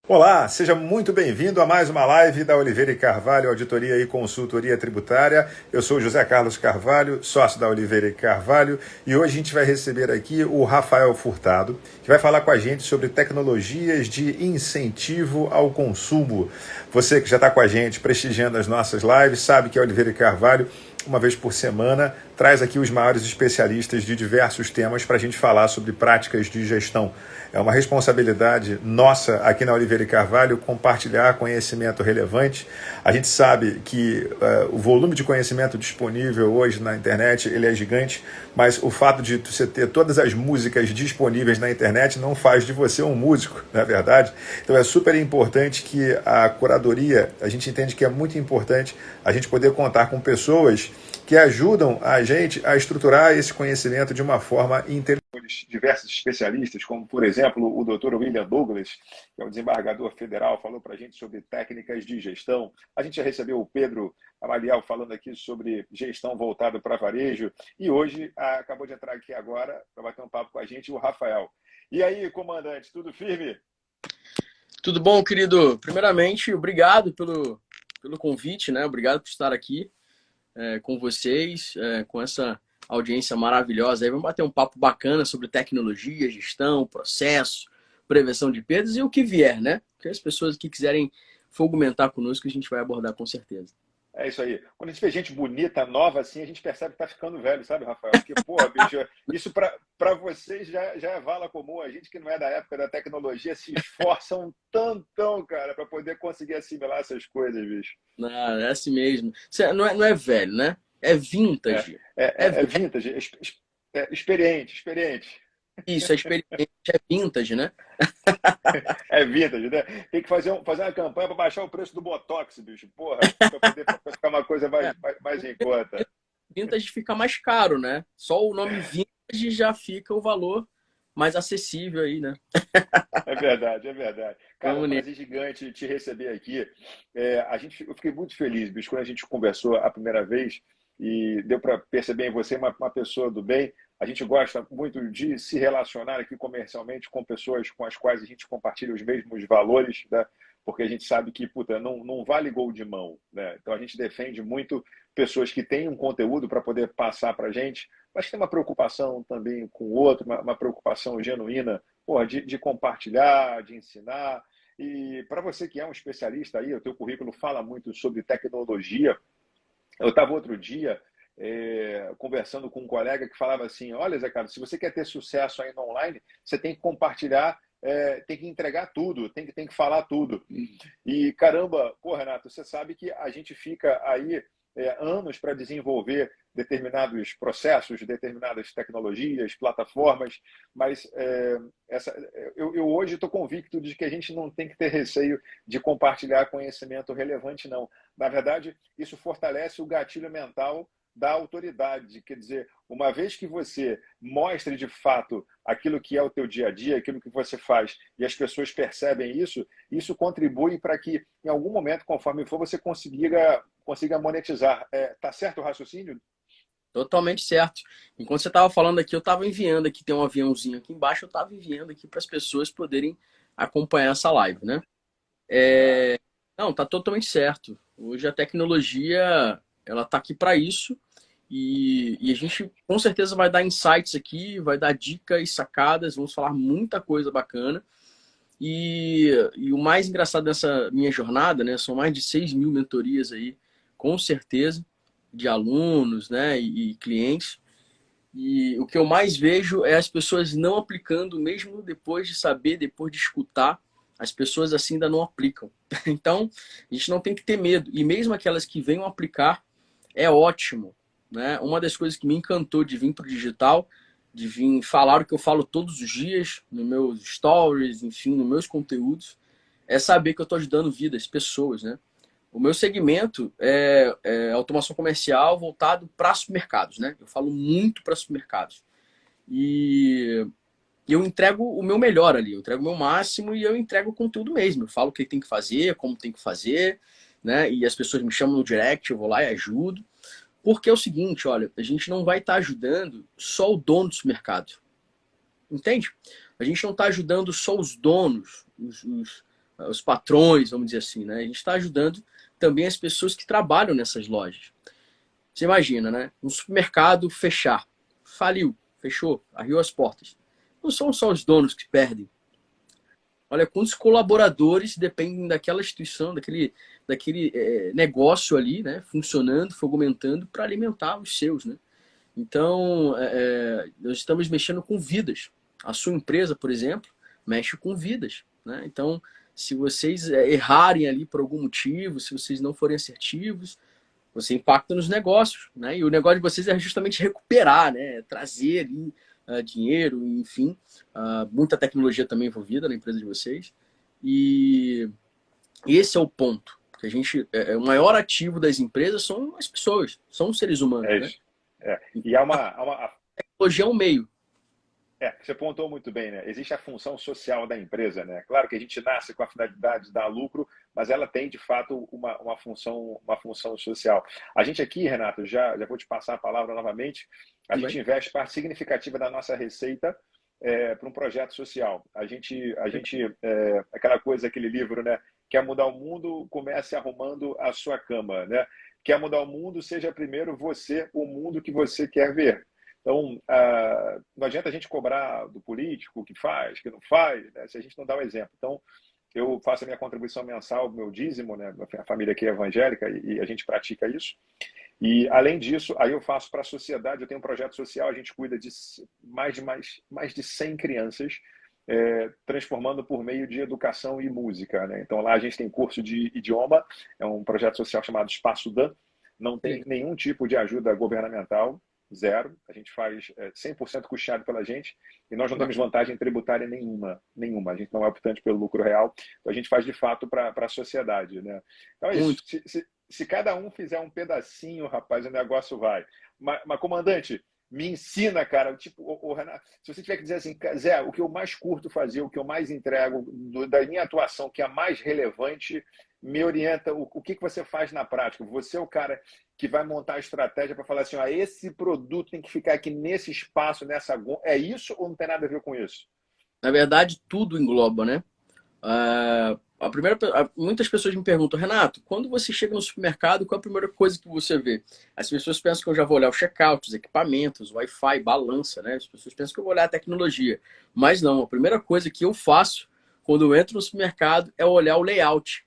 Olá, seja muito bem-vindo a mais uma live da Oliveira e Carvalho, Auditoria e Consultoria Tributária. Eu sou José Carlos Carvalho, sócio da Oliveira e Carvalho, e hoje a gente vai receber aqui o Rafael Furtado, que vai falar com a gente sobre tecnologias de incentivo ao consumo. Você que já está com a gente prestigiando as nossas lives, sabe que a Oliveira e Carvalho, uma vez por semana, traz aqui os maiores especialistas de diversos temas para a gente falar sobre práticas de gestão. É uma responsabilidade nossa aqui na Oliveira e Carvalho compartilhar conhecimento relevante. A gente sabe que o volume de conhecimento disponível hoje na internet ele é gigante, mas o fato de você ter todas as músicas disponíveis na internet não faz de você um músico, não é verdade? Então é super importante que a curadoria, a gente entende que é muito importante a gente poder contar com pessoas que ajudam a gente a estruturar esse conhecimento de uma forma inteligente. Diversos especialistas, como, por exemplo, o Dr. William Douglas, que é um desembargador federal, falou para a gente sobre técnicas de gestão. A gente já recebeu o Pedro Amaliel falando aqui sobre gestão voltada para varejo. E hoje, acabou de entrar aqui agora, para bater um papo com a gente, o Rafael. E aí, comandante, tudo firme? Tudo bom, querido? Primeiramente, obrigado pelo convite, né? Obrigado por estar aqui com vocês, com essa audiência maravilhosa. Aí vamos bater um papo bacana sobre tecnologia, gestão, processo, prevenção de perdas e o que vier, né? Porque as pessoas que quiserem fogumentar conosco, a gente vai abordar com certeza. É isso aí. Quando a gente vê gente bonita, nova assim, a gente percebe que tá ficando velho, sabe, Rafael? Porque, porra, bicho, isso para vocês já é vala comum. A gente que não é da época da tecnologia se esforça um tantão, cara, para poder conseguir assimilar essas coisas, bicho. Não, é assim mesmo. Não é velho, né? É É, vintage. É é vintage, experiente, experiente. isso, é experiente, é vintage, né? É vintage, né? Tem que fazer uma campanha para baixar o preço do Botox, bicho. Porra, para poder pra ficar uma coisa mais em conta. Vintage fica mais caro, né? Só o nome vintage já fica o valor mais acessível aí, né? É verdade, é verdade. Cara, é um Vamos nele. prazer gigante te receber aqui. Eu fiquei muito feliz, bicho, quando a gente conversou a primeira vez e deu para perceber em você uma pessoa do bem. A gente gosta muito de se relacionar aqui comercialmente com pessoas com as quais a gente compartilha os mesmos valores, né? Porque a gente sabe que, puta, não vale gol de mão, né? Então a gente defende muito pessoas que têm um conteúdo para poder passar para a gente, mas que tem uma preocupação também com o outro, uma preocupação genuína, porra, de compartilhar, de ensinar. E para você que é um especialista aí, o teu currículo fala muito sobre tecnologia. Eu estava outro dia conversando com um colega que falava assim: olha, Zé Carlos, se você quer ter sucesso aí no online, você tem que compartilhar, tem que entregar tudo, tem que falar tudo. E caramba, pô, Renato, você sabe que a gente fica aí anos para desenvolver determinados processos, determinadas tecnologias, plataformas, mas eu hoje estou convicto de que a gente não tem que ter receio de compartilhar conhecimento relevante, não. Na verdade, isso fortalece o gatilho mental da autoridade, quer dizer, uma vez que você mostre de fato aquilo que é o teu dia a dia, aquilo que você faz, e as pessoas percebem isso, isso contribui para que, em algum momento, conforme for, você consiga monetizar. Tá certo o raciocínio? Totalmente certo. Enquanto você estava falando aqui, eu estava enviando aqui, tem um aviãozinho aqui embaixo, eu estava enviando aqui para as pessoas poderem acompanhar essa live, né? Ah, Não, tá totalmente certo. Hoje a tecnologia, ela tá aqui para isso e a gente com certeza vai dar insights aqui, vai dar dicas, sacadas, vamos falar muita coisa bacana. E o mais engraçado dessa minha jornada, né? São mais de 6 mil mentorias aí, com certeza, de alunos, né? E clientes. E o que eu mais vejo é as pessoas não aplicando, mesmo depois de saber, depois de escutar, as pessoas assim ainda não aplicam. Então, a gente não tem que ter medo. E mesmo aquelas que venham aplicar, é ótimo. Né? Uma das coisas que me encantou de vir para o digital, de vir falar o que eu falo todos os dias, nos meus stories, enfim, nos meus conteúdos, é saber que eu estou ajudando vidas, pessoas, né? O meu segmento é automação comercial voltado para supermercados, né? Eu falo muito para supermercados. E eu entrego o meu melhor ali, eu entrego o meu máximo e eu entrego o conteúdo mesmo. Eu falo o que tem que fazer, como tem que fazer, né? E as pessoas me chamam no direct, eu vou lá e ajudo. Porque é o seguinte, olha, a gente não vai estar ajudando só o dono do supermercado. Entende? A gente não está ajudando só os donos, os patrões, vamos dizer assim, né? A gente está ajudando também as pessoas que trabalham nessas lojas. Você imagina, né? Um supermercado fechar, faliu, fechou, arriou as portas. Não são só os donos que perdem. Olha quantos colaboradores dependem daquela instituição, daquele negócio ali, né? Funcionando, fomentando para alimentar os seus, né? Então, nós estamos mexendo com vidas. A sua empresa, por exemplo, mexe com vidas, né? Então, se vocês errarem ali por algum motivo, se vocês não forem assertivos, você impacta nos negócios, né? E o negócio de vocês é justamente recuperar, né? Trazer ali dinheiro, enfim, muita tecnologia também envolvida na empresa de vocês. E esse é o ponto. Que a gente, o maior ativo das empresas são as pessoas, são os seres humanos, É né? isso. É. E Então, a tecnologia é um meio. você pontuou muito bem, né? Existe a função social da empresa, né? Claro que a gente nasce com a finalidade de dar lucro, mas ela tem, de fato, uma função social. A gente aqui, Renato, já vou te passar a palavra novamente, a gente investe parte significativa da nossa receita para um projeto social. Aquela coisa, aquele livro, né? Quer mudar o mundo, comece arrumando a sua cama, né? Quer mudar o mundo, seja primeiro você o mundo que você quer ver. Então, não adianta a gente cobrar do político o que faz, que não faz, né, se a gente não dá o exemplo. Então, eu faço a minha contribuição mensal, meu dízimo, né, a família aqui é evangélica e a gente pratica isso. E, além disso, aí eu faço para a sociedade, eu tenho um projeto social, a gente cuida de mais de 100 crianças, transformando por meio de educação e música, né? Então, lá a gente tem curso de idioma, é um projeto social chamado Espaço Dan, não tem nenhum tipo de ajuda governamental, zero. A gente faz 100% custeado pela gente e nós não temos vantagem tributária nenhuma. A gente não é optante pelo lucro real. Então, a gente faz de fato para a sociedade, né? Então, é isso. Se cada um fizer um pedacinho, rapaz, o negócio vai. Mas comandante, me ensina, cara. Tipo, Renato, se você tiver que dizer assim, Zé, o que eu mais curto fazer, o que eu mais entrego da minha atuação, que é a mais relevante, me orienta o que você faz na prática. Você é o cara que vai montar a estratégia para falar assim, esse produto tem que ficar aqui nesse espaço, nessa... É isso ou não tem nada a ver com isso? Na verdade, tudo engloba, né? Muitas pessoas me perguntam, Renato, quando você chega no supermercado, qual é a primeira coisa que você vê? As pessoas pensam que eu já vou olhar o checkout, os equipamentos, Wi-Fi, balança, né? As pessoas pensam que eu vou olhar a tecnologia. Mas não, a primeira coisa que eu faço quando eu entro no supermercado é olhar o layout.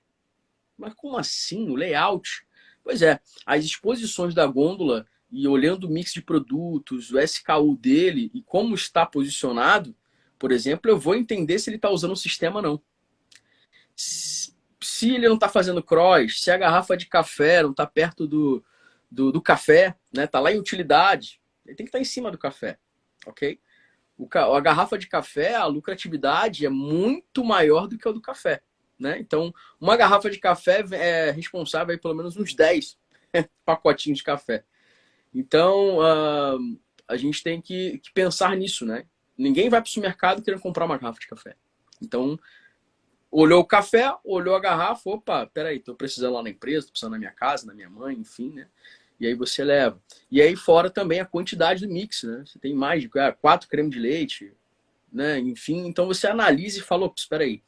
Mas como assim, o layout? Pois é, as exposições da gôndola e olhando o mix de produtos, o SKU dele e como está posicionado, por exemplo, eu vou entender se ele está usando o sistema ou não. Se ele não está fazendo cross, se a garrafa de café não está perto do café, né? Está lá em utilidade, ele tem que estar em cima do café, ok? A garrafa de café, a lucratividade é muito maior do que a do café, né? Então, uma garrafa de café é responsável aí pelo menos uns 10 pacotinhos de café. Então, a gente tem que pensar nisso, né? Ninguém vai para o supermercado querendo comprar uma garrafa de café. Então, olhou o café, olhou a garrafa, opa, peraí, tô precisando lá na empresa, tô precisando na minha casa, na minha mãe, enfim, né? E aí você leva. E aí fora também a quantidade do mix, né? Você tem mais de 4 cremes de leite, né? Enfim, então você analisa e fala, opa, espera aí,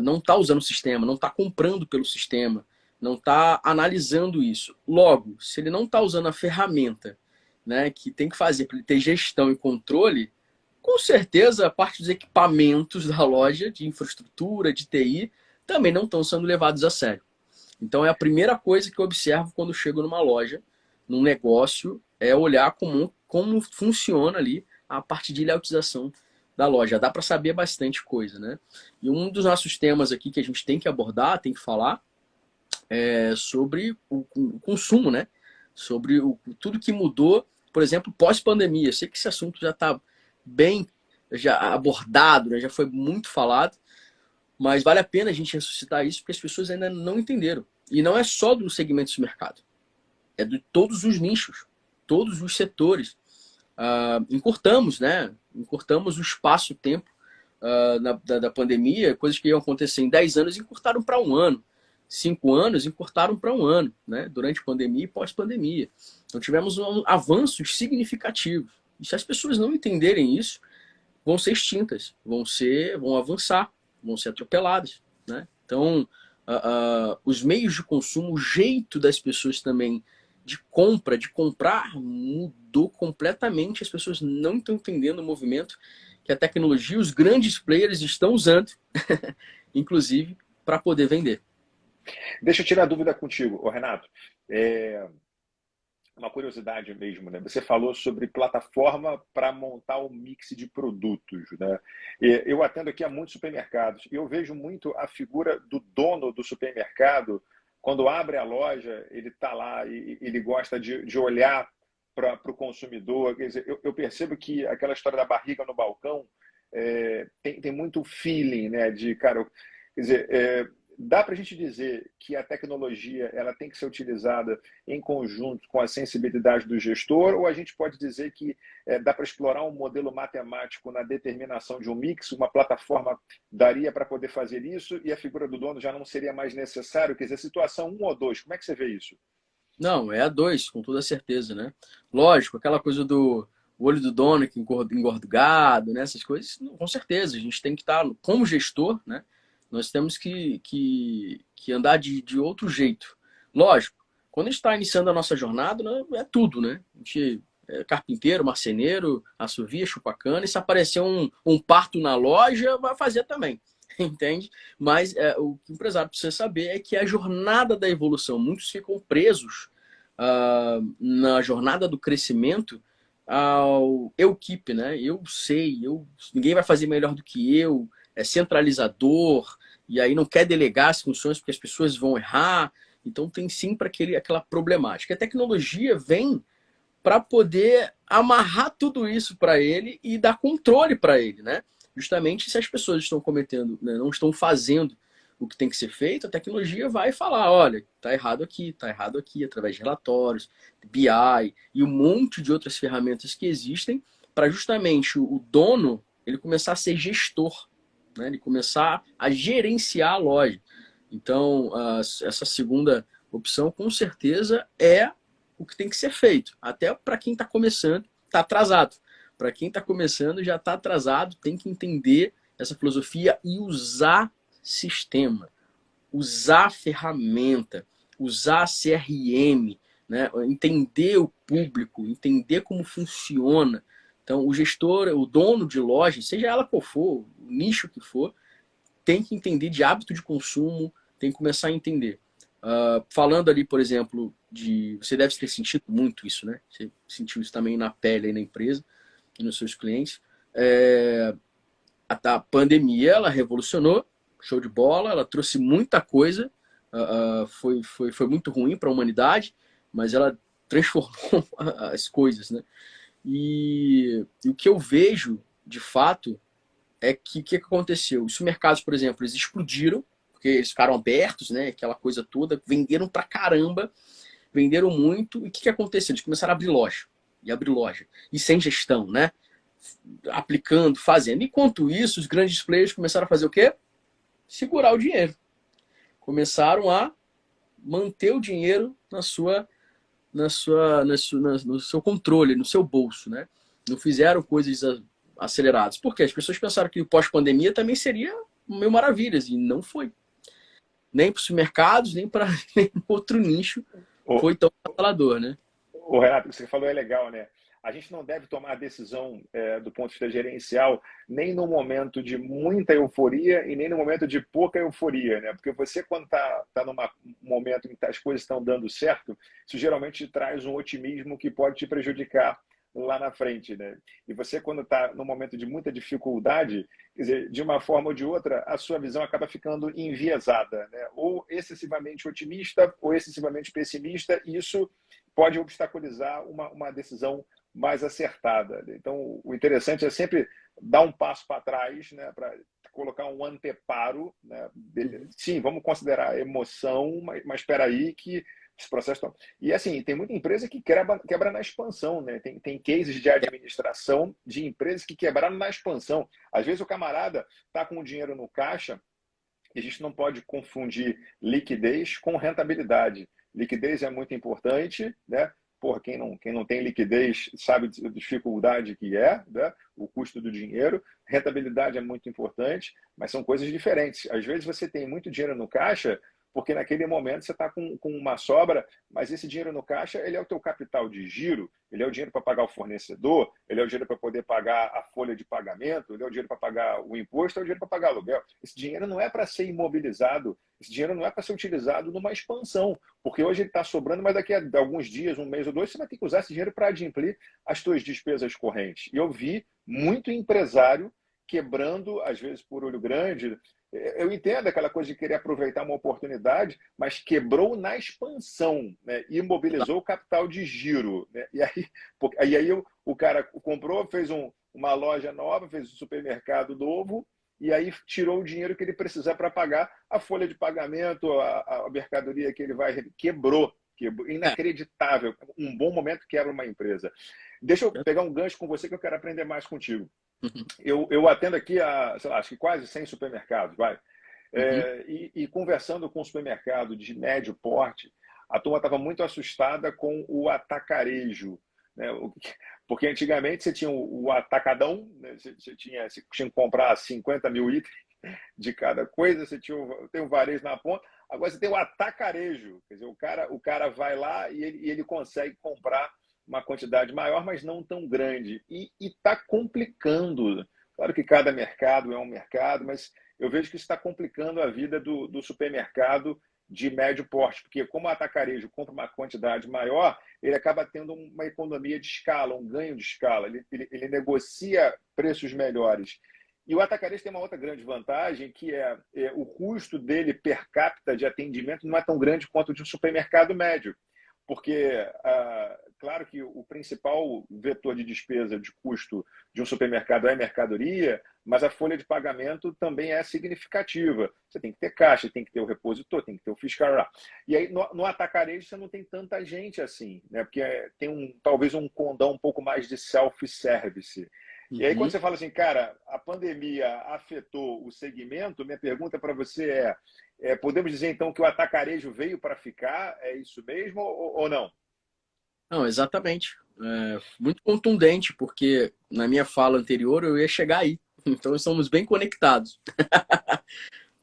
não está usando o sistema, não está comprando pelo sistema, não está analisando isso. Logo, se ele não está usando a ferramenta, né, que tem que fazer para ele ter gestão e controle, com certeza a parte dos equipamentos da loja, de infraestrutura, de TI, também não estão sendo levados a sério. Então é a primeira coisa que eu observo quando chego numa loja, num negócio, é olhar como funciona ali a parte de layoutização da loja. Dá para saber bastante coisa, né? E um dos nossos temas aqui que a gente tem que abordar, tem que falar, é sobre o consumo, né? Sobre tudo que mudou, por exemplo, pós-pandemia. Sei que esse assunto já está bem já abordado, né? Já foi muito falado, mas vale a pena a gente ressuscitar isso porque as pessoas ainda não entenderam. E não é só do segmento de mercado, é de todos os nichos, todos os setores. Encurtamos, né? Encurtamos o espaço-tempo da pandemia, coisas que iam acontecer em 10 anos encurtaram para um ano. 5 anos encurtaram para um ano, né? Durante pandemia e pós-pandemia. Então tivemos avanços significativos. E se as pessoas não entenderem isso, vão ser extintas, vão avançar, vão ser atropeladas, né? Então, os meios de consumo, o jeito das pessoas também de compra, de comprar, mudou completamente. As pessoas não estão entendendo o movimento que a tecnologia, os grandes players estão usando, inclusive, para poder vender. Deixa eu tirar a dúvida contigo, ô Renato. Uma curiosidade mesmo, né? Você falou sobre plataforma para montar um mix de produtos, né? Eu atendo aqui a muitos supermercados e eu vejo muito a figura do dono do supermercado. Quando abre a loja, ele está lá e ele gosta de olhar para o consumidor. Quer dizer, eu percebo que aquela história da barriga no balcão tem muito feeling, né? De, cara, quer dizer, dá para a gente dizer que a tecnologia ela tem que ser utilizada em conjunto com a sensibilidade do gestor, ou a gente pode dizer que dá para explorar um modelo matemático na determinação de um mix, uma plataforma daria para poder fazer isso e a figura do dono já não seria mais necessário? Quer dizer, situação um ou dois, como é que você vê isso? Não, é a dois, com toda certeza, né? Lógico, aquela coisa do olho do dono que engorda o gado, né? Essas coisas, com certeza, a gente tem que estar, como gestor, né? Nós temos que andar de outro jeito. Lógico, quando a gente está iniciando a nossa jornada, né, é tudo, né? A gente é carpinteiro, marceneiro, assovia, chupa-cana, e se aparecer um parto na loja, vai fazer também, entende? Mas o que o empresário precisa saber é que a jornada da evolução, muitos ficam presos na jornada do crescimento ao eu keep, né? Eu sei, ninguém vai fazer melhor do que eu, é centralizador, e aí não quer delegar as funções porque as pessoas vão errar. Então tem sim para aquela problemática. A tecnologia vem para poder amarrar tudo isso para ele e dar controle para ele, né? Justamente se as pessoas estão cometendo, né, não estão fazendo o que tem que ser feito, a tecnologia vai falar, olha, tá errado aqui, através de relatórios, BI e um monte de outras ferramentas que existem para justamente o dono ele começar a ser gestor, né? Ele começar a gerenciar a loja. Então, essa segunda opção, com certeza, é o que tem que ser feito. Até para quem está começando, está atrasado. Para quem está começando, já está atrasado, tem que entender essa filosofia e usar sistema, usar ferramenta, usar CRM, né? Entender o público, entender como funciona. Então, o gestor, o dono de loja, seja ela qual for, o nicho que for, tem que entender de hábito de consumo, tem que começar a entender. Falando ali, por exemplo, você deve ter sentido muito isso, né? Você sentiu isso também na pele aí na empresa e nos seus clientes. A pandemia, ela revolucionou, show de bola, ela trouxe muita coisa, foi muito ruim para a humanidade, mas ela transformou as coisas, né? E o que eu vejo, de fato, é que o que aconteceu? Os mercados, por exemplo, eles explodiram, porque eles ficaram abertos, né? Aquela coisa toda, venderam pra caramba, venderam muito, e o que aconteceu? Eles começaram a abrir loja, e abrir loja, e sem gestão, né? Aplicando, fazendo. Enquanto isso, os grandes players começaram a fazer o quê? Segurar o dinheiro. Começaram a manter o dinheiro no seu controle, no seu bolso, né? Não fizeram coisas aceleradas. Por quê? As pessoas pensaram que o pós-pandemia também seria mil maravilhas, e não foi. Nem para os mercados, nem para outro nicho O, foi tão avassalador, né? o Renato, o que você falou é legal, né? A gente não deve tomar a decisão do ponto de vista gerencial nem no momento de muita euforia e nem no momento de pouca euforia, né? Porque você, quando tá num momento em que as coisas estão dando certo, isso geralmente traz um otimismo que pode te prejudicar lá na frente, né? E você, quando está num momento de muita dificuldade, quer dizer, de uma forma ou de outra, a sua visão acaba ficando enviesada, né? Ou excessivamente otimista ou excessivamente pessimista, e isso pode obstaculizar uma decisão mais acertada. Então, o interessante é sempre dar um passo para trás, né, para colocar um anteparo, né? Sim, vamos considerar a emoção, mas espera aí que os processos estão... E assim, tem muita empresa que quebra na expansão, né? Tem cases de administração de empresas que quebraram na expansão. Às vezes o camarada está com o dinheiro no caixa e a gente não pode confundir liquidez com rentabilidade. Liquidez é muito importante, né? porra, quem não tem liquidez sabe a dificuldade que é, né? O custo do dinheiro. Rentabilidade é muito importante, mas são coisas diferentes. Às vezes você tem muito dinheiro no caixa porque naquele momento você está com uma sobra, mas esse dinheiro no caixa, ele é o teu capital de giro, ele é o dinheiro para pagar o fornecedor, ele é o dinheiro para poder pagar a folha de pagamento, ele é o dinheiro para pagar o imposto, é o dinheiro para pagar aluguel. Esse dinheiro não é para ser imobilizado, esse dinheiro não é para ser utilizado numa expansão, porque hoje ele está sobrando, mas daqui a alguns dias, um mês ou dois, você vai ter que usar esse dinheiro para adimplir as suas despesas correntes. E eu vi muito empresário quebrando, às vezes por olho grande. Eu entendo aquela coisa de querer aproveitar uma oportunidade, mas quebrou na expansão, né? Imobilizou o capital de giro, né? E aí o cara comprou, fez uma loja nova, fez um supermercado novo, e aí tirou o dinheiro que ele precisava para pagar a folha de pagamento, a mercadoria que ele vai. Quebrou. É. Inacreditável. Um bom momento quebra uma empresa. Deixa eu pegar um gancho com você que eu quero aprender mais contigo. Uhum. Eu atendo aqui a, sei lá, acho que quase 100 supermercados, vai. Uhum. E conversando com o supermercado de médio porte, a turma estava muito assustada com o atacarejo, né? Porque antigamente você tinha o atacadão, né? Você tinha que comprar 50 mil itens de cada coisa, tem um varejo na ponta, agora você tem o atacarejo, quer dizer, o cara vai lá e ele consegue comprar uma quantidade maior, mas não tão grande. E está complicando. Claro que cada mercado é um mercado, mas eu vejo que isso está complicando a vida do supermercado de médio porte, porque como o atacarejo compra uma quantidade maior, ele acaba tendo uma economia de escala, um ganho de escala. Ele negocia preços melhores. E o atacarejo tem uma outra grande vantagem, que é o custo dele per capita de atendimento não é tão grande quanto o de um supermercado médio. Porque, claro que o principal vetor de despesa de custo de um supermercado é a mercadoria, mas a folha de pagamento também é significativa. Você tem que ter caixa, tem que ter o repositor, tem que ter o fiscal lá. E aí, no atacarejo, você não tem tanta gente assim, né? Porque tem talvez um condão um pouco mais de self-service. E aí, quando Uhum. você fala assim, cara, a pandemia afetou o segmento, minha pergunta para você podemos dizer então que o atacarejo veio para ficar? É isso mesmo ou não? Não, exatamente. Muito contundente, porque na minha fala anterior eu ia chegar aí. Então estamos bem conectados.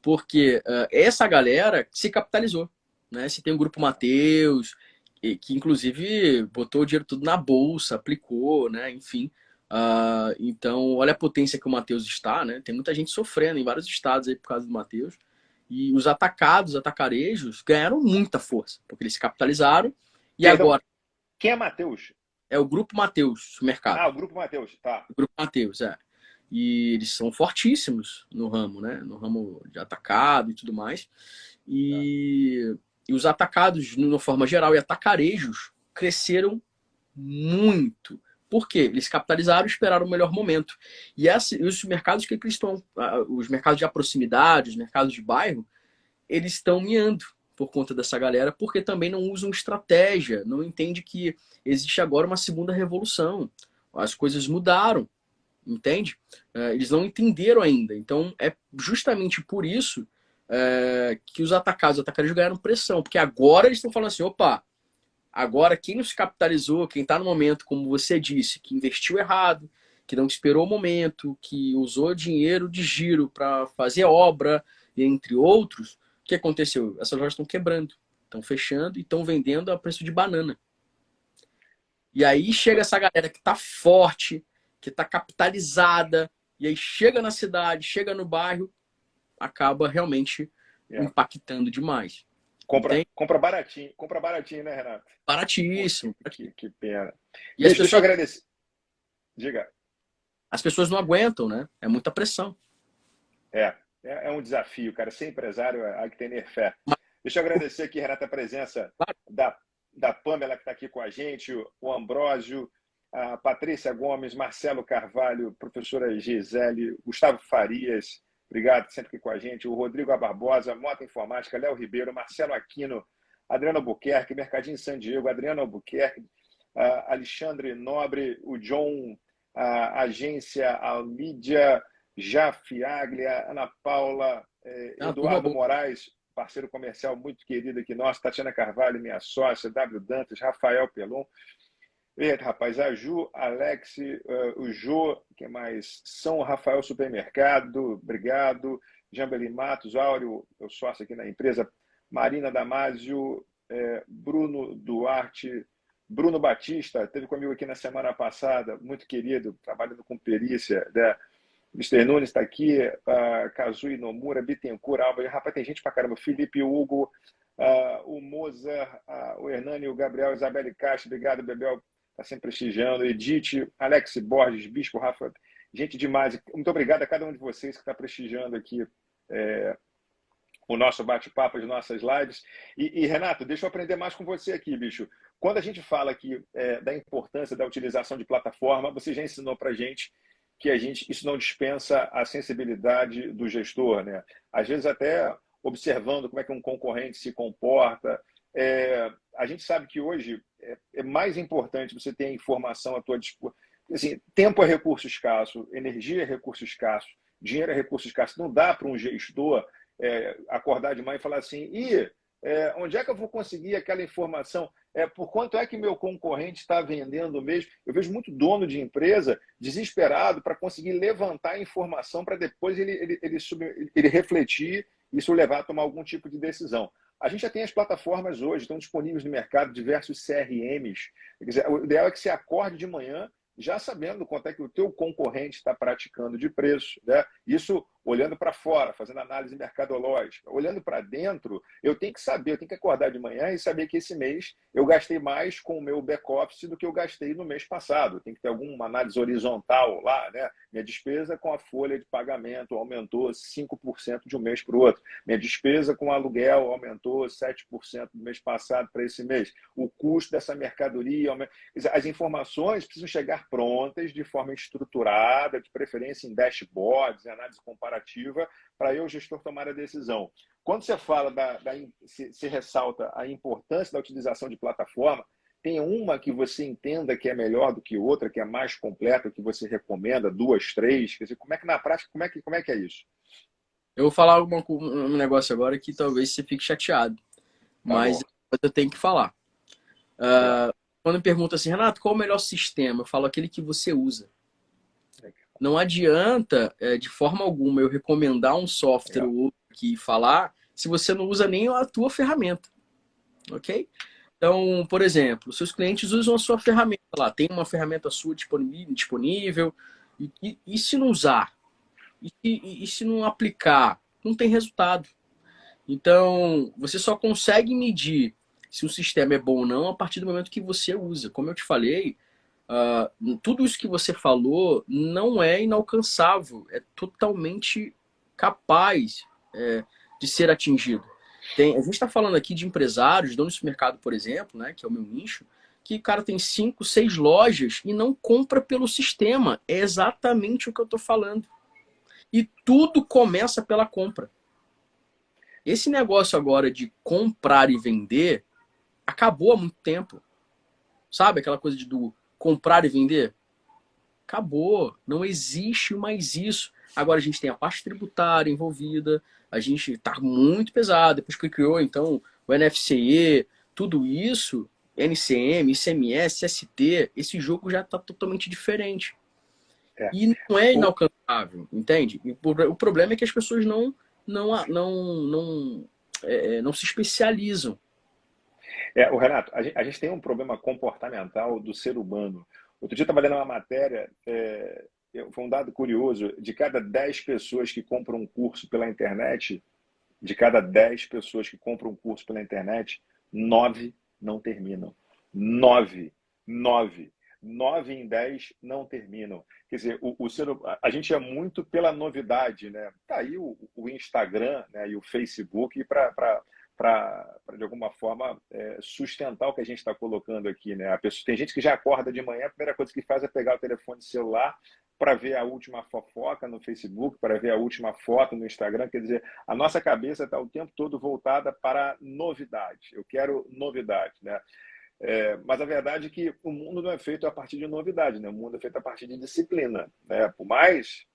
Porque essa galera se capitalizou. Né? Você tem o Grupo Mateus, que inclusive botou o dinheiro tudo na bolsa, aplicou, né? Enfim. Então, olha a potência que o Mateus está, né? Tem muita gente sofrendo em vários estados aí por causa do Mateus. E os atacados, atacarejos, ganharam muita força, porque eles se capitalizaram. E Perdão, agora quem é Matheus? é o Grupo Mateus, mercado. O Grupo Matheus, tá. O Grupo Mateus, é. E eles são fortíssimos no ramo, né? No ramo de atacado e tudo mais. Tá. E os atacados, de uma forma geral, e atacarejos cresceram muito. Por quê? Eles capitalizaram e esperaram o melhor momento. E os mercados que eles estão, os mercados de proximidade, os mercados de bairro, eles estão miando por conta dessa galera, porque também não usam estratégia, não entende que existe agora uma segunda revolução. As coisas mudaram, entende? Eles não entenderam ainda. Então, é justamente por isso que os atacados ganharam pressão, porque agora eles estão falando assim, opa, agora quem não se capitalizou, quem está no momento, como você disse, que investiu errado, que não esperou o momento, que usou dinheiro de giro para fazer obra, entre outros, o que aconteceu? Essas lojas estão quebrando, estão fechando e estão vendendo a preço de banana. E aí chega essa galera que está forte, que está capitalizada, e aí chega na cidade, chega no bairro, acaba realmente Yeah. impactando demais. Compra baratinho, né, Renato? Pô, Baratíssimo. que pena. E as Bicho, deixa eu pessoas, agradecer. Diga. as pessoas não aguentam, né? É muita pressão. É um desafio, cara. Ser empresário há que ter fé. Deixa eu agradecer aqui, Renata, a presença da Pamela, que está aqui com a gente, o Ambrósio, a Patrícia Gomes, Marcelo Carvalho, professora Gisele, Gustavo Farias, obrigado, sempre aqui com a gente, o Rodrigo Barbosa, Mota Informática, Léo Ribeiro, Marcelo Aquino, Adriano Albuquerque, Mercadinho San Diego, Adriano Albuquerque, Alexandre Nobre, o John, a agência, a Lídia, Jafiaglia, Ana Paula, É uma turma Eduardo boa. Moraes, parceiro comercial muito querido aqui nosso, Tatiana Carvalho, minha sócia, W. Dantas, Rafael Pelon. Eita, rapaz, a Ju, Alex, o Jô, que mais? São Rafael Supermercado, obrigado. Jambeli Matos, Áureo, eu sócio aqui na empresa. Marina Damasio, Bruno Duarte, Bruno Batista, teve comigo aqui na semana passada, muito querido, trabalhando com perícia, né? Mr. Nunes está aqui, Kazui Nomura, Bittencourt, Alba, rapaz, tem gente pra caramba, Felipe Hugo, o Mozart, o Hernani, o Gabriel, Isabelle Castro, obrigado, Bebel, está sempre prestigiando, Edith, Alex Borges, Bispo, Rafa, gente demais, muito obrigado a cada um de vocês que está prestigiando aqui o nosso bate-papo, as nossas lives. E, Renato, deixa eu aprender mais com você aqui, bicho. Quando a gente fala aqui da importância da utilização de plataforma, você já ensinou para a gente que isso não dispensa a sensibilidade do gestor, né? Às vezes até observando como é que um concorrente se comporta. A gente sabe que hoje é mais importante você ter a informação à tua disposição. Assim, tempo é recurso escasso, energia é recurso escasso, dinheiro é recurso escasso. Não dá para um gestor acordar de manhã e falar assim, onde é que eu vou conseguir aquela informação? Por quanto é que meu concorrente está vendendo mesmo? Eu vejo muito dono de empresa desesperado para conseguir levantar a informação para depois ele refletir e isso levar a tomar algum tipo de decisão. A gente já tem as plataformas hoje, estão disponíveis no mercado, diversos CRMs. Quer dizer, o ideal é que você acorde de manhã já sabendo quanto é que o teu concorrente está praticando de preço, né? Isso olhando para fora, fazendo análise mercadológica. Olhando para dentro, eu tenho que saber, eu tenho que acordar de manhã e saber que esse mês eu gastei mais com o meu back-office do que eu gastei no mês passado. Tem que ter alguma análise horizontal lá, né? Minha despesa com a folha de pagamento aumentou 5% de um mês para o outro. Minha despesa com aluguel aumentou 7% do mês passado para esse mês. O custo dessa mercadoria aumenta. As informações precisam chegar prontas, de forma estruturada, de preferência em dashboards, em análise comparativa, para eu, gestor, tomar a decisão. Quando você fala se ressalta a importância da utilização de plataforma, tem uma que você entenda que é melhor do que outra, que é mais completa, que você recomenda, 2, 3? Quer dizer, como é que na prática, como é que é isso? Eu vou falar um negócio agora que talvez você fique chateado, mas eu tenho que falar. Quando me pergunta assim, Renato, qual é o melhor sistema? Eu falo aquele que você usa. Não adianta, de forma alguma, eu recomendar um software ou outro aqui e falar se você não usa nem a tua ferramenta. Ok? Então, por exemplo, seus clientes usam a sua ferramenta lá. Tem uma ferramenta sua disponível. E se não usar? E se não aplicar? Não tem resultado. Então, você só consegue medir se o sistema é bom ou não a partir do momento que você usa. Como eu te falei, tudo isso que você falou não é inalcançável, é totalmente capaz de ser atingido. A gente está falando aqui de empresários, donos de mercado, por exemplo, né, que é o meu nicho, que o cara tem 5, 6 lojas e não compra pelo sistema. É exatamente o que eu estou falando. E tudo começa pela compra. Esse negócio agora de comprar e vender acabou há muito tempo. Sabe aquela coisa do comprar e vender? Acabou. Não existe mais isso. Agora a gente tem a parte tributária envolvida, a gente está muito pesado. Depois que criou, então, o NFCE, tudo isso, NCM, ICMS, ST, esse jogo já está totalmente diferente. E não é inalcançável, entende? O problema é que as pessoas não se especializam. O Renato, a gente tem um problema comportamental do ser humano. Outro dia eu estava lendo uma matéria, foi um dado curioso, de cada 10 pessoas que compram um curso pela internet, 9 não terminam. 9 em 10 não terminam. Quer dizer, a gente é muito pela novidade, né? Tá aí o Instagram, né, e o Facebook para de alguma forma sustentar o que a gente está colocando aqui, né? Tem gente que já acorda de manhã, a primeira coisa que faz é pegar o telefone celular para ver a última fofoca no Facebook, para ver a última foto no Instagram. Quer dizer, a nossa cabeça está o tempo todo voltada para novidade. Eu quero novidade, né? Mas a verdade é que o mundo não é feito a partir de novidade, né? O mundo é feito a partir de disciplina, né? Por mais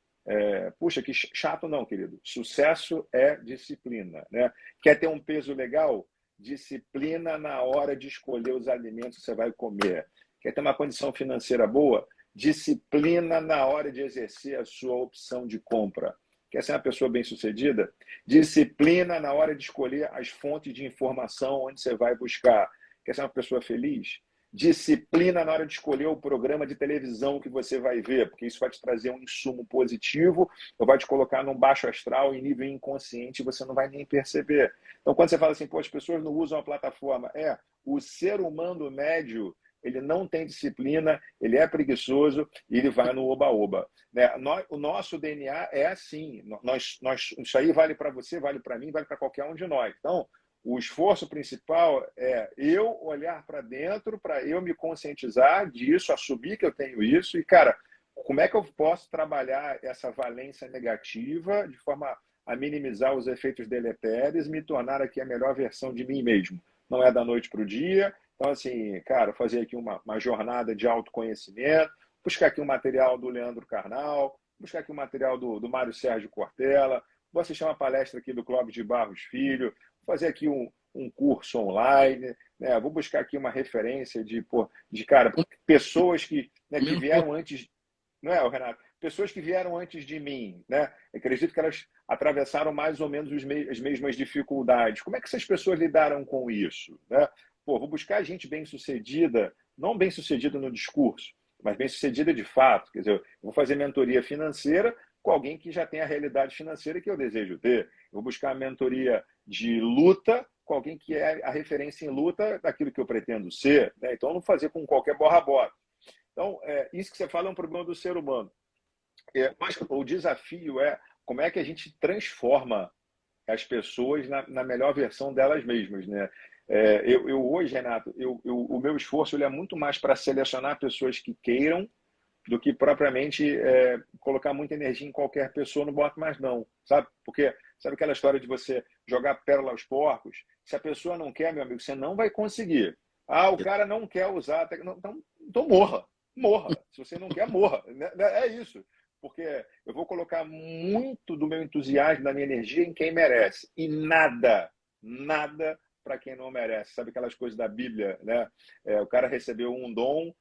Puxa, que chato não, querido. Sucesso é disciplina, né? Quer ter um peso legal? Disciplina na hora de escolher os alimentos que você vai comer. Quer ter uma condição financeira boa? Disciplina na hora de exercer a sua opção de compra. Quer ser uma pessoa bem-sucedida? Disciplina na hora de escolher as fontes de informação onde você vai buscar. Quer ser uma pessoa feliz? Disciplina na hora de escolher o programa de televisão que você vai ver, porque isso vai te trazer um insumo positivo ou vai te colocar num baixo astral em nível inconsciente e você não vai nem perceber. Então, quando você fala assim, pô, as pessoas não usam a plataforma, o ser humano médio, ele não tem disciplina, ele é preguiçoso e ele vai no oba-oba. Né? O nosso DNA é assim. Isso aí vale para você, vale para mim, vale para qualquer um de nós. Então, o esforço principal é eu olhar para dentro, para eu me conscientizar disso, assumir que eu tenho isso e, cara, como é que eu posso trabalhar essa valência negativa de forma a minimizar os efeitos deletérios e me tornar aqui a melhor versão de mim mesmo? Não é da noite para o dia. Então, assim, cara, fazer aqui uma jornada de autoconhecimento, buscar aqui um material do Leandro Carnal, buscar aqui um material do Mário Sérgio Cortella, vou assistir uma palestra aqui do Clóvis de Barros Filho, fazer aqui um curso online, né? Vou buscar aqui uma referência de cara, pessoas que vieram antes, não é, Renato? Pessoas que vieram antes de mim, né? Eu acredito que elas atravessaram mais ou menos as mesmas dificuldades. Como é que essas pessoas lidaram com isso, né? Vou buscar gente bem-sucedida, não bem-sucedida no discurso, mas bem-sucedida de fato. Quer dizer, eu vou fazer mentoria financeira com alguém que já tem a realidade financeira que eu desejo ter. Eu vou buscar a mentoria de luta com alguém que é a referência em luta daquilo que eu pretendo ser. Né? Então, não fazer com qualquer borra-bota. Então, isso que você fala é um problema do ser humano. Mas o desafio é como é que a gente transforma as pessoas na melhor versão delas mesmas. Né? Eu hoje, Renato, o meu esforço ele é muito mais para selecionar pessoas que queiram do que propriamente colocar muita energia em qualquer pessoa, não boto mais não, sabe? Porque sabe aquela história de você jogar pérola aos porcos? Se a pessoa não quer, meu amigo, você não vai conseguir. O cara não quer usar, então morra. Se você não quer, morra. É isso. Porque eu vou colocar muito do meu entusiasmo, da minha energia em quem merece. E nada para quem não merece. Sabe aquelas coisas da Bíblia, né? O cara recebeu um dom,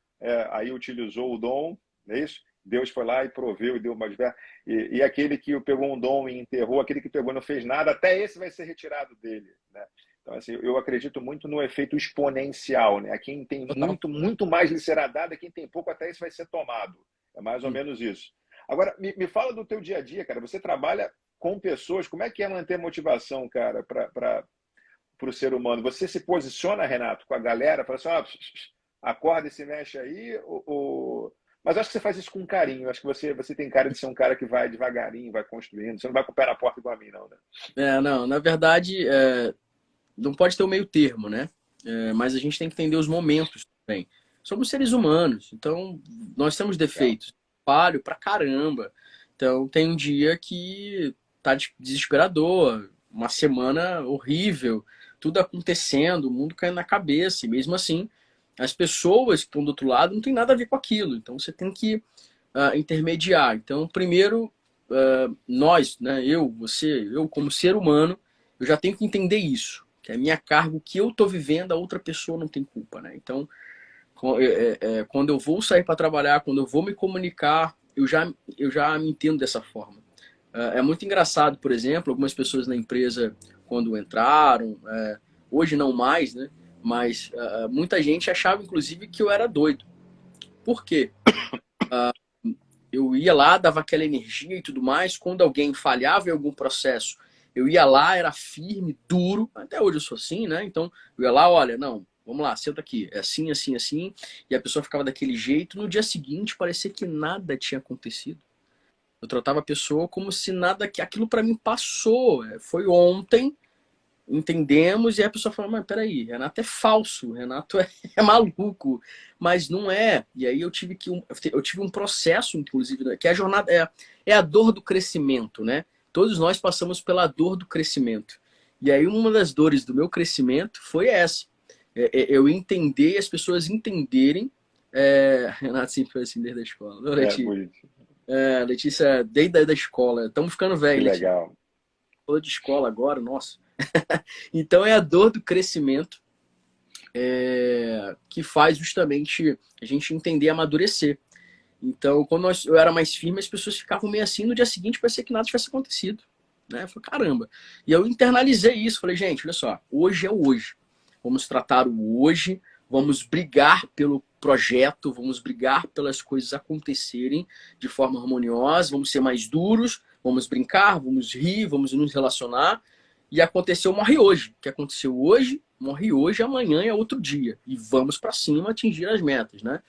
aí utilizou o dom, não é isso? Deus foi lá e proveu e deu mais verba. E aquele que pegou um dom e enterrou, aquele que pegou e não fez nada, até esse vai ser retirado dele, né? Então, assim, eu acredito muito no efeito exponencial, né? A quem tem muito mais lhe será dado, a quem tem pouco, até esse vai ser tomado. É mais ou menos isso. Agora, me fala do teu dia a dia, cara. Você trabalha com pessoas, como é que é manter motivação, cara, para o ser humano? Você se posiciona, Renato, com a galera, fala assim, acorda e se mexe aí, mas acho que você faz isso com carinho. Acho que você tem cara de ser um cara que vai devagarinho, vai construindo. Você não vai com o pé na porta igual a mim, não, né? Não, na verdade, não pode ter o meio termo, né? Mas a gente tem que entender os momentos também. Somos seres humanos, então nós temos defeitos. Falho pra caramba. Então tem um dia que tá desesperador, uma semana horrível, tudo acontecendo, o mundo caindo na cabeça, e mesmo assim, as pessoas que estão do outro lado não tem nada a ver com aquilo. Então você tem que intermediar. Então, primeiro, nós, né, eu como ser humano, eu já tenho que entender isso, que é a minha carga, o que eu tô vivendo, a outra pessoa não tem culpa, né? Então, quando eu vou sair para trabalhar, quando eu vou me comunicar, eu já me entendo dessa forma. É muito engraçado, por exemplo, algumas pessoas na empresa, quando entraram, hoje não mais, né? Mas muita gente achava, inclusive, que eu era doido. Por quê? Eu ia lá, dava aquela energia e tudo mais. Quando alguém falhava em algum processo, eu ia lá, era firme, duro. Até hoje eu sou assim, né? Então, eu ia lá, olha, não, vamos lá, senta aqui. É assim, assim, assim. E a pessoa ficava daquele jeito. No dia seguinte, parecia que nada tinha acontecido. Eu tratava a pessoa como se nada, que aquilo para mim passou. Foi ontem, entendemos, e aí a pessoa fala, mas peraí, Renato é falso, Renato é maluco, mas não é. E aí eu tive um processo, inclusive, né, que a jornada é a dor do crescimento, né? Todos nós passamos pela dor do crescimento. E aí uma das dores do meu crescimento foi essa. Eu entender, as pessoas entenderem. Renato sempre foi assim desde a escola. É, bonito. Letícia, desde a da escola. Estamos ficando Que velhos, Letícia. legal. Falou de escola agora, nossa. Então é a dor do crescimento que faz justamente a gente entender e amadurecer. Então, quando eu era mais firme, as pessoas ficavam meio assim, no dia seguinte parecia que nada tivesse acontecido. Né? Eu falei, caramba. E eu internalizei isso. Falei, gente, olha só, hoje é o hoje. Vamos tratar o hoje, vamos brigar pelo projeto, vamos brigar pelas coisas acontecerem de forma harmoniosa, vamos ser mais duros, vamos brincar, vamos rir, vamos nos relacionar. E aconteceu, morre hoje. O que aconteceu hoje, morre hoje, amanhã é outro dia. E vamos para cima atingir as metas, né?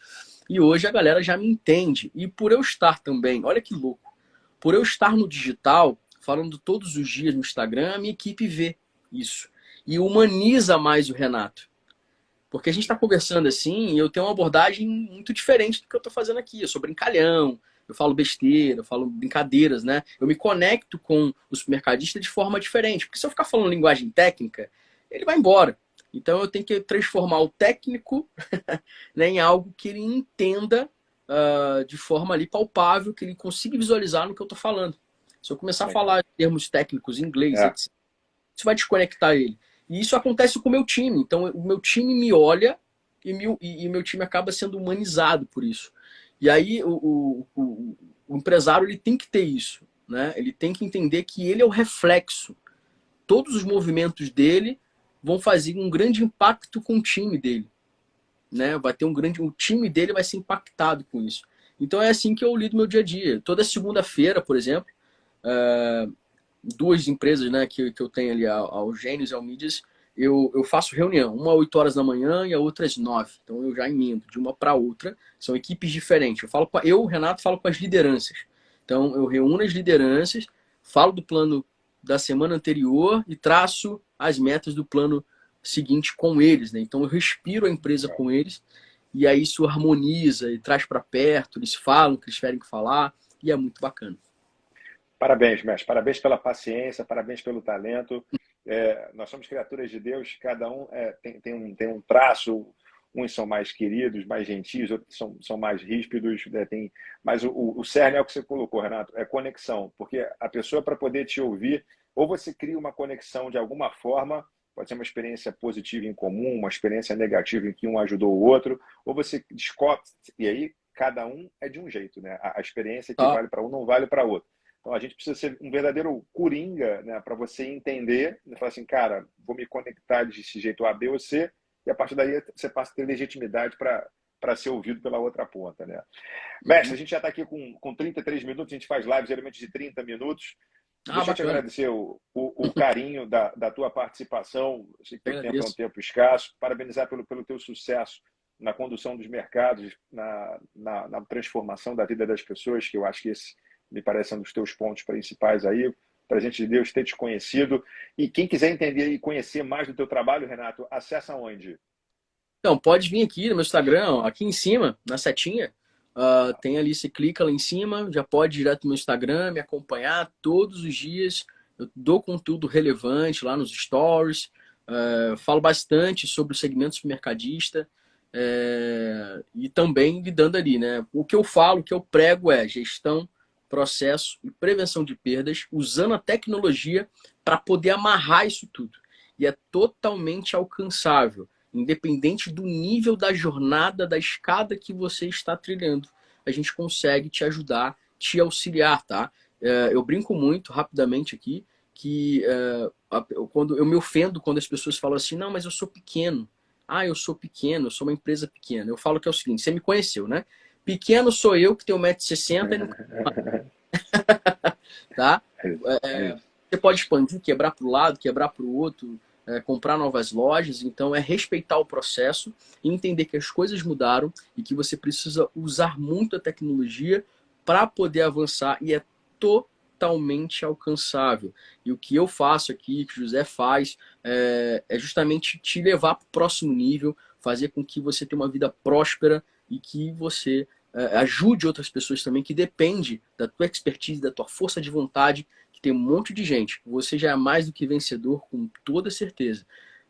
E hoje a galera já me entende. E por eu estar também, olha que louco, por eu estar no digital, falando todos os dias no Instagram, a minha equipe vê isso. E humaniza mais o Renato. Porque a gente está conversando assim e eu tenho uma abordagem muito diferente do que eu estou fazendo aqui. Eu sou brincalhão, eu falo besteira, eu falo brincadeiras, né? Eu me conecto com o supermercadista de forma diferente. Porque se eu ficar falando linguagem técnica, ele vai embora. Então eu tenho que transformar o técnico né, em algo que ele entenda de forma ali palpável, que ele consiga visualizar no que eu estou falando. Se eu começar a falar em termos técnicos, inglês, etc., isso vai desconectar ele. E isso acontece com o meu time. Então, o meu time me olha e meu time acaba sendo humanizado por isso. E aí, o empresário ele tem que ter isso. Né? Ele tem que entender que ele é o reflexo. Todos os movimentos dele vão fazer um grande impacto com o time dele. Né? Vai ter o time dele vai ser impactado com isso. Então, é assim que eu lido meu dia a dia. Toda segunda-feira, por exemplo, duas empresas, né, que eu tenho ali, ao Gênios e ao Mídias, eu faço reunião, uma às 8 horas da manhã e a outra às 9. Então eu já emendo de uma para outra, são equipes diferentes. Renato, falo com as lideranças. Então eu reúno as lideranças, falo do plano da semana anterior e traço as metas do plano seguinte com eles. Né? Então eu respiro a empresa com eles e aí isso harmoniza e traz para perto, eles falam o que eles querem falar e é muito bacana. Parabéns, mestre. Parabéns pela paciência, parabéns pelo talento. Nós somos criaturas de Deus, cada um tem um traço, uns são mais queridos, mais gentis, outros são mais ríspidos. Mas o cerne é o que você colocou, Renato, é conexão. Porque a pessoa, para poder te ouvir, ou você cria uma conexão de alguma forma, pode ser uma experiência positiva em comum, uma experiência negativa em que um ajudou o outro, ou você descobre, e aí cada um é de um jeito, né? A experiência que vale para um não vale para outro. Então, a gente precisa ser um verdadeiro coringa, né, para você entender, né, falar assim, cara, vou me conectar desse jeito A, B ou C, e a partir daí você passa a ter legitimidade para ser ouvido pela outra ponta. Né? Mestre, a gente já está aqui com 33 minutos, a gente faz lives geralmente de 30 minutos. Deixa eu te agradecer o carinho da tua participação. Eu sei que o tempo é um tempo escasso. Parabenizar pelo teu sucesso na condução dos mercados, na transformação da vida das pessoas, que eu acho que esse me parece um dos teus pontos principais aí, presente de Deus ter te conhecido. E quem quiser entender e conhecer mais do teu trabalho, Renato, acessa onde? Então, pode vir aqui no meu Instagram, ó, aqui em cima, na setinha, tem ali, você clica lá em cima, já pode ir direto no meu Instagram, me acompanhar todos os dias. Eu dou conteúdo relevante lá nos stories, falo bastante sobre o segmento supermercadista, e também lidando ali, né? O que eu falo, o que eu prego é gestão, processo e prevenção de perdas, usando a tecnologia para poder amarrar isso tudo. E é totalmente alcançável, independente do nível da jornada, da escada que você está trilhando. A gente consegue te ajudar, te auxiliar, tá? Eu brinco muito, rapidamente aqui, que quando eu me ofendo quando as pessoas falam assim, não, mas eu sou pequeno. Ah, eu sou pequeno, eu sou uma empresa pequena. Eu falo que é o seguinte, você me conheceu, né? Pequeno sou eu, que tenho 1,60 m e não... tá? Você pode expandir, quebrar para o lado, quebrar para o outro, comprar novas lojas. Então, é respeitar o processo e entender que as coisas mudaram e que você precisa usar muito a tecnologia para poder avançar e é totalmente alcançável. E o que eu faço aqui, que o José faz, é justamente te levar para o próximo nível, fazer com que você tenha uma vida próspera e que você ajude outras pessoas também, que depende da tua expertise, da tua força de vontade, que tem um monte de gente. Você já é mais do que vencedor, com toda certeza.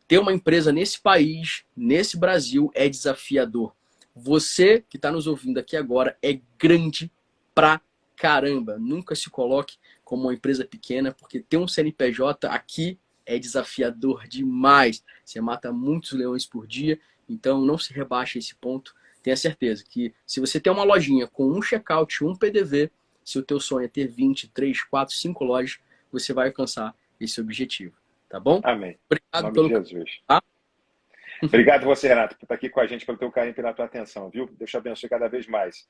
Ter uma empresa nesse país, nesse Brasil, é desafiador. Você que está nos ouvindo aqui agora é grande pra caramba, nunca se coloque como uma empresa pequena, porque ter um CNPJ aqui é desafiador demais. Você mata muitos leões por dia, então não se rebaixe a esse ponto. Tenha certeza que se você tem uma lojinha com um checkout, um PDV, se o teu sonho é ter 20, 3, 4, 5 lojas, você vai alcançar esse objetivo, tá bom? Amém. Em Obrigado nome de pelo Jesus. contato. Obrigado você, Renato, por estar aqui com a gente, pelo teu carinho e pela tua atenção, viu? Deus te abençoe cada vez mais.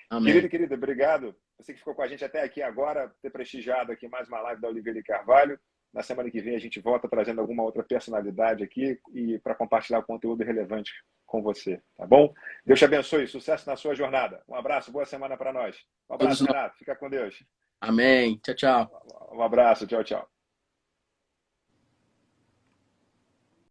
Querido Amém. e querida, obrigado. Você que ficou com a gente até aqui agora, ter prestigiado aqui mais uma live da Oliveira e Carvalho. Na semana que vem a gente volta trazendo alguma outra personalidade aqui e para compartilhar o conteúdo relevante com você, tá bom? Deus te abençoe, sucesso na sua jornada. Um abraço, boa semana para nós. Um Todos abraço, nós. Renato. Fica com Deus. Amém. Tchau, tchau. Um abraço, tchau, tchau.